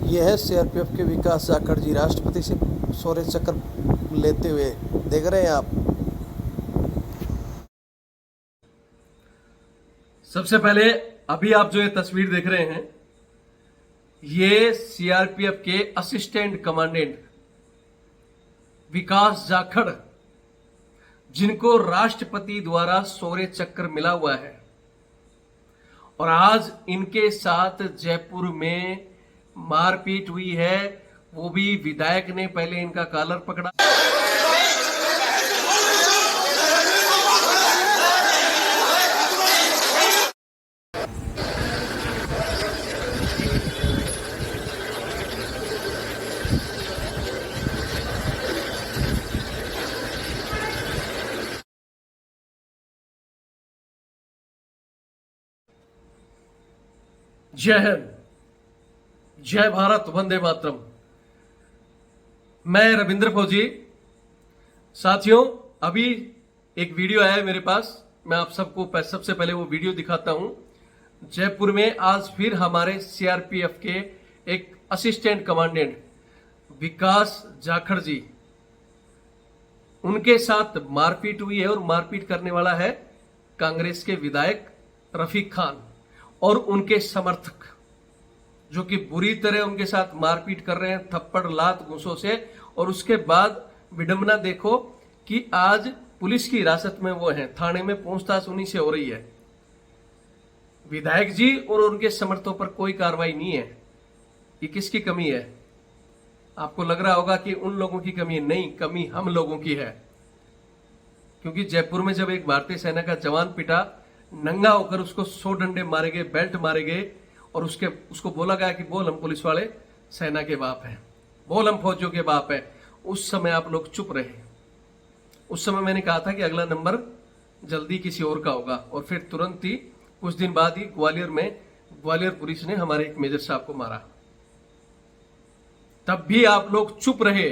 यह है सीआरपीएफ के विकास जाखड़ जी, राष्ट्रपति से शौर्य चक्र लेते हुए देख रहे हैं आप। सबसे पहले अभी आप जो ये तस्वीर देख रहे हैं, ये सीआरपीएफ के असिस्टेंट कमांडेंट विकास जाखड़, जिनको राष्ट्रपति द्वारा शौर्य चक्र मिला हुआ है, और आज इनके साथ जयपुर में मारपीट हुई है। वो भी विधायक ने पहले इनका कॉलर पकड़ा। जय हिंद, जय भारत, वंदे मातरम। मैं रविंद्र फौजी। साथियों, अभी एक वीडियो आया है मेरे पास, मैं आप सबको सबसे पहले वो वीडियो दिखाता हूं। जयपुर में आज फिर हमारे सीआरपीएफ के एक असिस्टेंट कमांडेंट विकास जाखड़ जी, उनके साथ मारपीट हुई है, और मारपीट करने वाला है कांग्रेस के विधायक रफीक खान और उनके समर्थक, जो कि बुरी तरह उनके साथ मारपीट कर रहे हैं, थप्पड़ लात घूंसों से। और उसके बाद विडंबना देखो कि आज पुलिस की हिरासत में वो हैं, थाने में पूछताछ उन्हीं से हो रही है। विधायक जी और उनके समर्थकों पर कोई कार्रवाई नहीं है। ये किसकी कमी है? आपको लग रहा होगा कि उन लोगों की कमी है। नहीं, कमी हम लोगों की है। क्योंकि जयपुर में जब एक भारतीय सेना का जवान पिटा, नंगा होकर उसको 100 डंडे मारे गए, बेल्ट मारे गए, और उसको बोला गया कि बोल हम पुलिस वाले सेना के बाप हैं, बोल हम फौजियों के बाप हैं। उस समय आप लोग चुप रहे। उस समय मैंने कहा था कि अगला नंबर जल्दी किसी और का होगा, और फिर तुरंत ही कुछ दिन बाद ही ग्वालियर पुलिस ने हमारे एक मेजर साहब को मारा। तब भी आप लोग चुप रहे।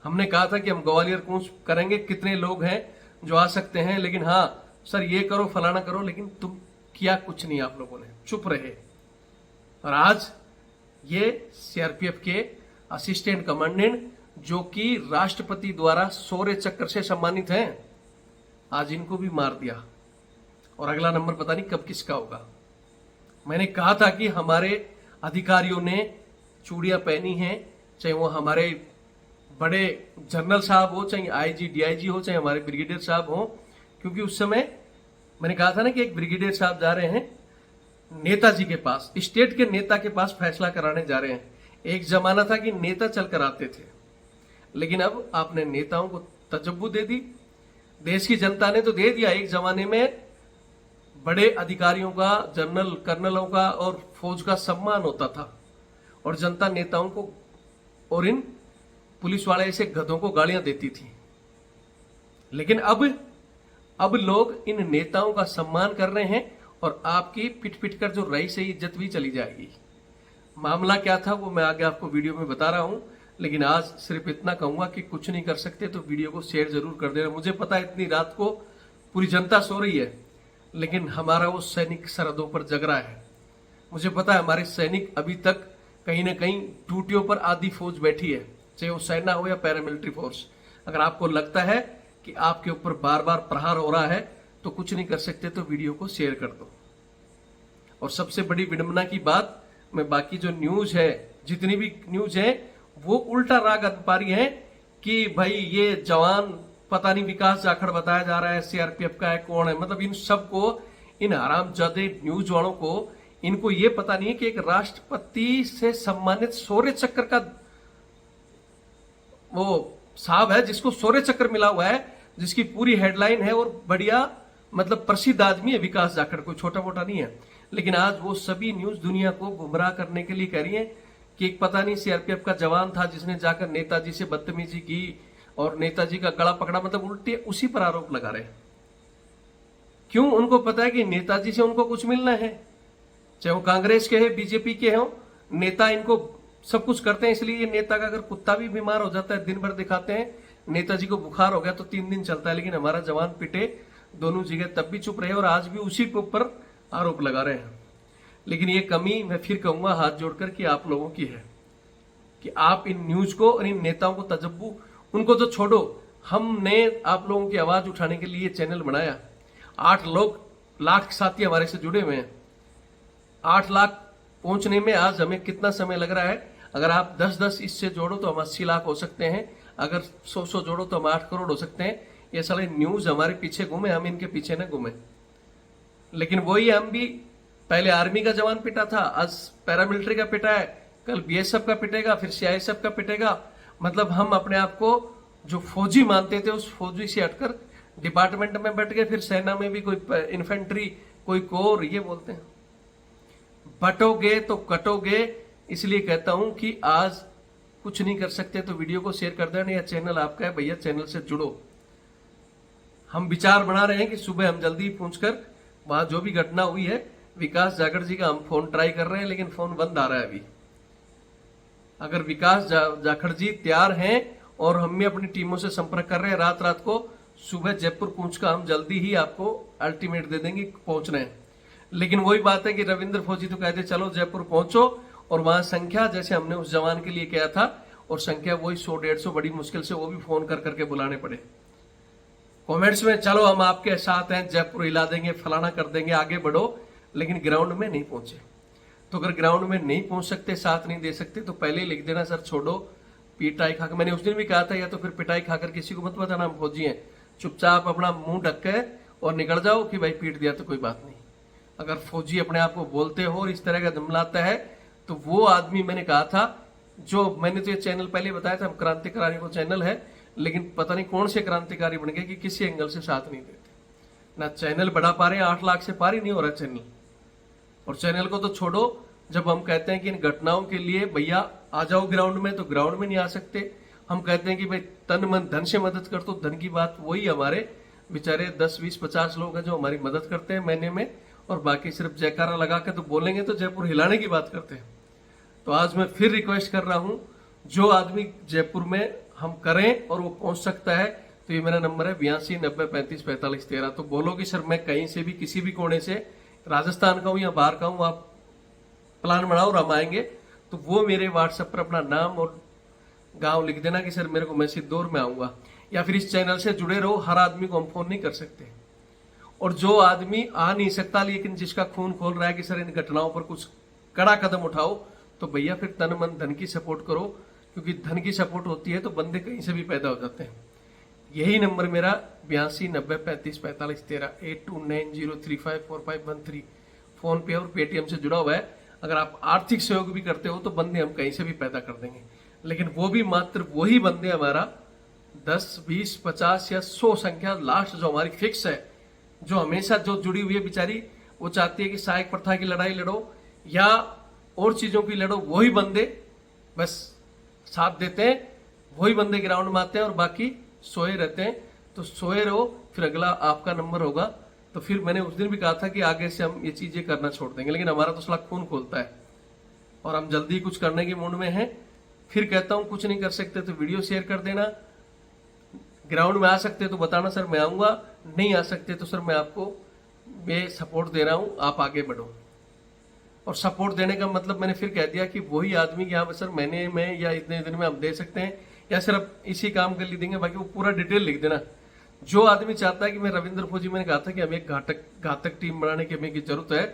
हमने कहा था कि हम ग्वालियर कूच करेंगे, कितने लोग हैं जो आ सकते हैं, लेकिन हाँ सर ये करो फलाना करो, लेकिन तुम किया कुछ नहीं, आप लोगों ने चुप रहे। और आज ये सीआरपीएफ के असिस्टेंट कमांडेंट, जो कि राष्ट्रपति द्वारा शौर्य चक्र से सम्मानित हैं, आज इनको भी मार दिया, और अगला नंबर पता नहीं कब किसका होगा। मैंने कहा था कि हमारे अधिकारियों ने चूड़ियां पहनी हैं, चाहे वो हमारे बड़े जनरल साहब हो, चाहे आईजी डीआईजी हो, चाहे हमारे ब्रिगेडियर साहब हो, क्योंकि उस समय मैंने कहा था ना कि एक ब्रिगेडियर साहब जा रहे हैं नेताजी के पास, स्टेट के नेता के पास फैसला कराने जा रहे हैं। एक जमाना था कि नेता चल कर आते थे, लेकिन अब आपने नेताओं को तजब्बू दे दी। देश की जनता ने तो दे दिया। एक जमाने में बड़े अधिकारियों का, जनरल कर्नलों का और फौज का सम्मान होता था, और जनता नेताओं को और इन पुलिस वाले ऐसे गधों को गालियां देती थी। लेकिन अब लोग इन नेताओं का सम्मान कर रहे हैं, और आपकी पिट पिट कर जो रही से इज्जत भी चली जाएगी। मामला क्या था वो मैं आगे आपको वीडियो में बता रहा हूं, लेकिन आज सिर्फ इतना कहूंगा कि कुछ नहीं कर सकते तो वीडियो को शेयर जरूर कर देना। मुझे पता है इतनी रात को पूरी जनता सो रही है, लेकिन हमारा वो सैनिक सरहदों पर जग रहा है। मुझे पता है हमारे सैनिक अभी तक कहीं ना कहीं ड्यूटियों पर आधी फौज बैठी है, चाहे वो सेना हो या पैरामिलिट्री फोर्स। अगर आपको लगता है कि आपके ऊपर बार बार प्रहार हो रहा है तो कुछ नहीं कर सकते तो वीडियो को शेयर कर दो। और सबसे बड़ी विडंबना की बात, मैं बाकी जो न्यूज है, जितनी भी न्यूज है, वो उल्टा राग पा रही है कि भाई ये जवान पता नहीं विकास जाखड़ बताया जा रहा है, सीआरपीएफ का है, कौन है। मतलब इन सबको, इन हरामजादे न्यूज वालों को, इनको ये पता नहीं है कि एक राष्ट्रपति से सम्मानित शौर्य चक्र का वो साहब है, जिसको शौर्य चक्र मिला हुआ है, जिसकी पूरी हेडलाइन है, और बढ़िया मतलब प्रसिद्ध आदमी है विकास जाखड़, कोई छोटा मोटा नहीं है। लेकिन आज वो सभी न्यूज दुनिया को गुमराह करने के लिए कह रही है कि एक पता नहीं सीआरपीएफ का जवान था जिसने जाकर नेताजी से बदतमीजी की और नेताजी का गला पकड़ा। मतलब उल्टे उसी पर आरोप लगा रहे हैं। क्यों? उनको पता है कि नेताजी से उनको कुछ मिलना है, चाहे वो कांग्रेस के हैं, बीजेपी के हों, नेता इनको सब कुछ करते हैं। इसलिए ये नेता का अगर कुत्ता भी बीमार हो जाता है, दिन भर दिखाते हैं, नेताजी को बुखार हो गया तो 3 दिन चलता है, लेकिन हमारा जवान पिटे दोनों जगह तब भी चुप रहे, और आज भी उसी के ऊपर आरोप लगा रहे हैं। लेकिन ये कमी मैं फिर कहूंगा हाथ जोड़कर कि आप लोगों की है। कि आप इन न्यूज को और इन नेताओं को तजब्बू, उनको तो छोड़ो, हमने आप लोगों की आवाज उठाने के लिए चैनल बनाया। 8 लाख साथी हमारे से जुड़े हुए हैं। 8 लाख पहुंचने में आज हमें कितना समय लग रहा है? अगर आप 10-10 इससे जोड़ो तो हम 80 लाख हो सकते हैं, अगर 100 जोड़ो तो हम 8 करोड़ हो सकते हैं। ये सारे न्यूज हमारे पीछे घूमे, हम इनके पीछे न घूमे। लेकिन वही हम भी पहले आर्मी का जवान पिटा था, आज पैरामिलिट्री का पिटा है, कल बीएसएफ का पिटेगा, फिर सीआईएसएफ का पिटेगा। मतलब हम अपने आप को जो फौजी मानते थे उस फौजी से हटकर डिपार्टमेंट में बैठ गए, फिर सेना में भी कोई इन्फेंट्री, कोई कोर, ये बोलते हैं। बटोगे तो कटोगे। इसलिए कहता हूं कि आज कुछ नहीं कर सकते तो वीडियो को शेयर कर देना, या चैनल आपका है भैया, चैनल से जुड़ो। हम विचार बना रहे हैं कि सुबह हम जल्दी पहुंचकर वहां जो भी घटना हुई है, विकास जाखड़ जी का हम फोन ट्राई कर रहे हैं, लेकिन फोन बंद आ रहा है अभी। अगर विकास जाखड़ जी तैयार हैं और हम भी अपनी टीमों से संपर्क कर रहे हैं, रात रात को सुबह जयपुर पहुंचकर हम जल्दी ही आपको अल्टीमेट दे देंगे पहुंचना है। लेकिन वही बात है कि रविंद्र फौजी तो कहते चलो जयपुर पहुंचो, और वहां संख्या जैसे हमने उस जवान के लिए किया था, और संख्या वही 100-150 बड़ी मुश्किल से, वो भी फोन कर करके बुलाने पड़े। कमेंट्स में चलो हम आपके साथ हैं, जयपुर हिला देंगे, फलाना कर देंगे, आगे बढ़ो, लेकिन ग्राउंड में नहीं पहुंचे। तो अगर ग्राउंड में नहीं पहुंच सकते, साथ नहीं दे सकते, तो पहले ही लिख देना सर छोड़ो, पिटाई खाकर। मैंने उस दिन भी कहा था, या तो फिर पिटाई खाकर किसी को मत बताना हम फौजी हैं, चुपचाप अपना मुंह ढक के और निकल जाओ कि भाई पीट दिया तो कोई बात नहीं। अगर फौजी अपने आप को बोलते हो और इस तरह का दम लाता है, तो वो आदमी, मैंने कहा था, जो मैंने तो ये चैनल पहले बताया था, हम क्रांतिकारी को चैनल है, लेकिन पता नहीं कौन से क्रांतिकारी बन गए कि किसी एंगल से साथ नहीं देते, ना चैनल बढ़ा पा रहे हैं, 8 लाख से पार ही नहीं हो रहा चैनल। और चैनल को तो छोड़ो, जब हम कहते हैं कि इन घटनाओं के लिए भैया आ जाओ ग्राउंड में, तो ग्राउंड में नहीं आ सकते। हम कहते हैं कि भाई तन मन धन से मदद कर, तो धन की बात वही हमारे बेचारे 10-20-50 लोग हैं जो हमारी मदद करते हैं महीने में, और बाकी सिर्फ जयकारा लगा के तो बोलेंगे तो जयपुर हिलाने की बात करते हैं। तो आज मैं फिर रिक्वेस्ट कर रहा हूं, जो आदमी जयपुर में हम करें और वो पहुंच सकता है, तो ये मेरा नंबर है 82 90 35 45 13। तो बोलो कि सर मैं कहीं से भी, किसी भी कोने से, राजस्थान का हूं या बाहर का हूं, आप प्लान बनाओ और हम आएंगे। तो वो मेरे व्हाट्सएप पर अपना नाम और गांव लिख देना कि सर मेरे को, मैं सिद्धौर में आऊंगा। या फिर इस चैनल से जुड़े रहो, हर आदमी को हम फोन नहीं कर सकते। और जो आदमी आ नहीं सकता, लेकिन जिसका खून खोल रहा है कि सर इन घटनाओं पर कुछ कड़ा कदम उठाओ, तो भैया फिर तन मन धन की सपोर्ट करो, क्योंकि धन की सपोर्ट होती है तो बंदे कहीं से भी पैदा हो जाते हैं। यही नंबर मेरा 82 90 35 45 13 8290354513 फोन पे और पेटीएम से जुड़ा हुआ है। अगर आप आर्थिक सहयोग भी करते हो तो बंदे हम कहीं से भी पैदा कर देंगे, लेकिन वो भी मात्र वही बंदे हमारा 10 20 50 या 100 संख्या लास्ट जो हमारी फिक्स है, जो हमेशा जो जुड़ी हुई है बेचारी, वो चाहती है कि सहायक प्रथा की लड़ाई लड़ो या और चीजों की लड़ो, वही बंदे बस साथ देते हैं, वही बंदे ग्राउंड में आते हैं और बाकी सोए रहते हैं। तो सोए रहो, फिर अगला आपका नंबर होगा। तो फिर मैंने उस दिन भी कहा था कि आगे से हम ये चीजें करना छोड़ देंगे, लेकिन हमारा तो साला खून खोलता है और हम जल्दी कुछ करने के मूड में हैं। फिर कहता हूं कुछ नहीं कर सकते तो वीडियो शेयर कर देना, ग्राउंड में आ सकते तो बताना सर मैं आऊंगा, नहीं आ सकते तो सर मैं आपको मैं सपोर्ट दे रहा हूं, आप आगे बढ़ो। और सपोर्ट देने का मतलब मैंने फिर कह दिया कि वही आदमी यहाँ पर सर महीने में या इतने दिन में हम दे सकते हैं, या सिर्फ इसी काम के लिए देंगे, बाकी वो पूरा डिटेल लिख देना। जो आदमी चाहता है कि मैं रविंद्र फौजी, मैंने कहा था कि हमें एक घातक टीम बनाने की हमें की जरूरत है,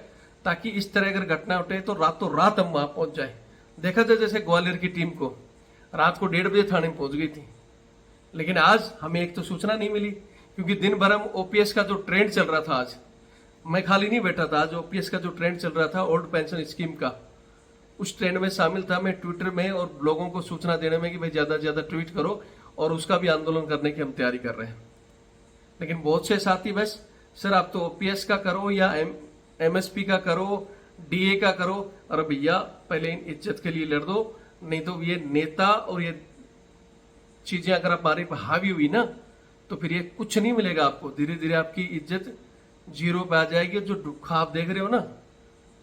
ताकि इस तरह अगर घटना उठे तो रातों रात हम वहां पहुंच जाए। देखा था जैसे ग्वालियर की टीम को रात को 1:30 बजे थाने में पहुंच गई थी, लेकिन आज हमें एक तो सूचना नहीं मिली, क्योंकि दिन भर हम ओपीएस का जो ट्रेंड चल रहा था, आज मैं खाली नहीं बैठा था, आज ओपीएस का जो ट्रेंड चल रहा था ओल्ड पेंशन स्कीम का, उस ट्रेंड में शामिल था। मैं ट्विटर में और लोगों को सूचना देने में कि भाई ज्यादा से ज्यादा ट्वीट करो, और उसका भी आंदोलन करने की हम तैयारी कर रहे हैं। लेकिन बहुत से साथी बस सर आप तो ओपीएस का करो या एमएसपी का करो, डीए का करो, और भैया पहले इज्जत के लिए लड़ दो, नहीं तो ये नेता और ये चीजें अगर हमारे पर हावी हुई ना, तो फिर ये कुछ नहीं मिलेगा आपको। धीरे धीरे आपकी इज्जत जीरो पे आ जाएगी। जो दुखा आप देख रहे हो ना,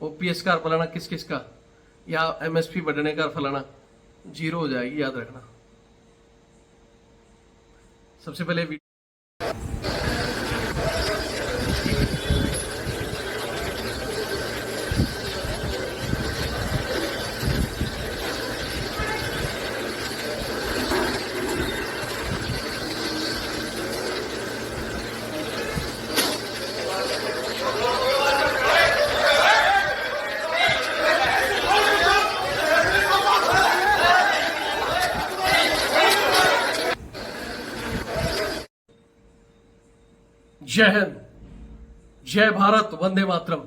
ओपीएस का फलाना किस किस का, या एमएसपी बढ़ने का फलाना, जीरो हो जाएगी, याद रखना। सबसे पहले जय हिंद, जय भारत, वंदे मातरम।